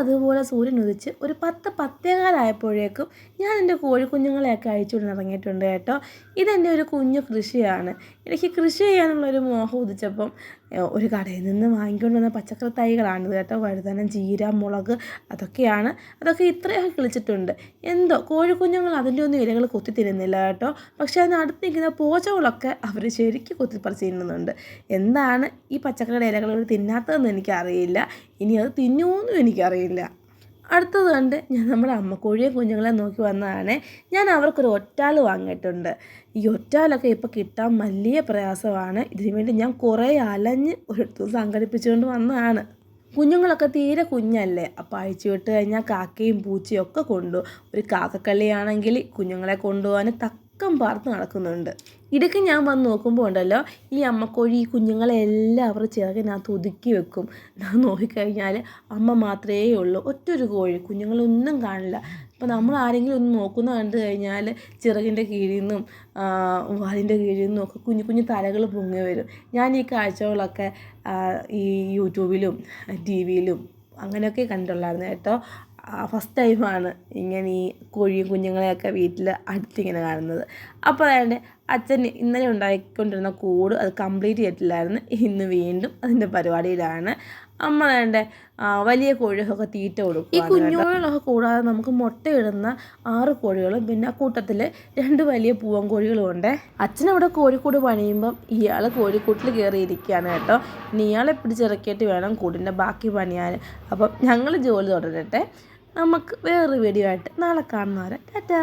അതുപോലെ സൂര്യൻ ഉദിച്ച് ഒരു 10-10:15 ഞാൻ എൻ്റെ കോഴിക്കുഞ്ഞുങ്ങളെയൊക്കെ അഴിച്ചുകൊണ്ട് ഇറങ്ങിയിട്ടുണ്ട് കേട്ടോ. ഇതെൻ്റെ ഒരു കുഞ്ഞു കൃഷിയാണ്. എനിക്ക് കൃഷി ചെയ്യാനുള്ളൊരു മോഹം ഉദിച്ചപ്പം ഒരു കടയിൽ നിന്ന് വാങ്ങിക്കൊണ്ട് വന്ന പച്ചക്കറി തൈകളാണിത് കേട്ടോ. വഴുതനം, ചീര, മുളക് അതൊക്കെ ഇത്രയൊക്കെ കിളിച്ചിട്ടുണ്ട്. എന്തോ കോഴിക്കുഞ്ഞുങ്ങൾ അതിൻ്റെ ഒന്നും ഇലകൾ കൊത്തി തിന്നുന്നില്ല കേട്ടോ. പക്ഷേ അതിനടുത്ത് നിൽക്കുന്ന പോച്ചകളൊക്കെ അവർ ശരിക്കും കൊത്തിപ്പറിച്ച് തിന്നുന്നുണ്ട്. എന്താണ് ഈ പച്ചക്കറിയുടെ ഇലകൾ തിന്നാത്തതെന്ന് എനിക്കറിയില്ല. ഇനി അത് തിന്നുമെന്നും എനിക്കറിയില്ല. അടുത്തത് കണ്ട് ഞാൻ നമ്മുടെ അമ്മക്കോഴിയെ കുഞ്ഞുങ്ങളെ നോക്കി വന്നതാണ്. ഞാൻ അവർക്കൊരു ഒറ്റാൽ വാങ്ങിയിട്ടുണ്ട്. ഈ ഒറ്റാലൊക്കെ ഇപ്പോൾ കിട്ടാൻ വലിയ പ്രയാസമാണ്. ഇതിനു വേണ്ടി ഞാൻ കുറേ അലഞ്ഞ് ഒരിടത്ത് സംഘടിപ്പിച്ചുകൊണ്ട് വന്നതാണ്. കുഞ്ഞുങ്ങളൊക്കെ തീരെ കുഞ്ഞല്ലേ, അപ്പോൾ അഴിച്ചു വിട്ട് കഴിഞ്ഞാൽ കാക്കയും പൂച്ചയും ഒക്കെ കൊണ്ടുപോകും. ഒരു കാക്കക്കള്ളിയാണെങ്കിൽ കുഞ്ഞുങ്ങളെ കൊണ്ടുപോകാൻ തക്കം പാർത്ത് നടക്കുന്നുണ്ട്. ഇടയ്ക്ക് ഞാൻ വന്ന് നോക്കുമ്പോൾ ഉണ്ടല്ലോ, ഈ അമ്മക്കോഴി ഈ കുഞ്ഞുങ്ങളെല്ലാം അവർ ചിറകിനകത്ത് ഒതുക്കി വെക്കും. ഞാൻ നോക്കിക്കഴിഞ്ഞാൽ അമ്മ മാത്രമേ ഉള്ളൂ, ഒറ്റൊരു കോഴി, കുഞ്ഞുങ്ങളൊന്നും കാണില്ല. അപ്പോൾ നമ്മൾ ആരെങ്കിലും ഒന്ന് നോക്കുന്ന കണ്ടു കഴിഞ്ഞാൽ ചിറകിൻ്റെ കീഴിൽ നിന്നും വാലിൻ്റെ കീഴിൽ നിന്നും ഒക്കെ കുഞ്ഞു കുഞ്ഞു തലകൾ പൊങ്ങി വരും. ഞാൻ ഈ കാഴ്ചകളൊക്കെ ഈ യൂട്യൂബിലും ടി-വിയിലും അങ്ങനെയൊക്കെ കണ്ടിട്ടുള്ളായിരുന്നു കേട്ടോ. ഫസ്റ്റ് ടൈമാണ് ഇങ്ങനെ ഈ കോഴിയും കുഞ്ഞുങ്ങളെയൊക്കെ വീട്ടിൽ അടുത്തിങ്ങനെ കാണുന്നത്. അപ്പോൾ അതിൻ്റെ അച്ഛൻ ഇന്നലെ ഉണ്ടാക്കിക്കൊണ്ടിരുന്ന കൂട് അത് കംപ്ലീറ്റ് ചെയ്തിട്ടില്ലായിരുന്നു. ഇന്ന് വീണ്ടും അതിൻ്റെ പരിപാടിയിലാണ്. അമ്മ വേണ്ട വലിയ കോഴികളൊക്കെ തീറ്റ കൊടുക്കും. ഈ കുഞ്ഞുകോഴികളൊക്കെ കൂടാതെ നമുക്ക് മുട്ടയിടുന്ന 6 കോഴികളും പിന്നെ കൂട്ടത്തിൽ 2 വലിയ പൂവൻ കോഴികളും ഉണ്ട്. അച്ഛനവിടെ കോഴിക്കൂട് പണിയുമ്പം ഇയാൾ കോഴിക്കൂട്ടിൽ കയറിയിരിക്കുകയാണ് കേട്ടോ. ഇനി ഇയാളെ പിടിച്ചിറക്കിയിട്ട് വേണം കൂടിൻ്റെ ബാക്കി പണിയാൻ. അപ്പം ഞങ്ങൾ ജോലി തുടരട്ടെ. നമുക്ക് വേറൊരു വീഡിയോ ആയിട്ട് നാളെ കാണുന്നവരെ ടാറ്റാ.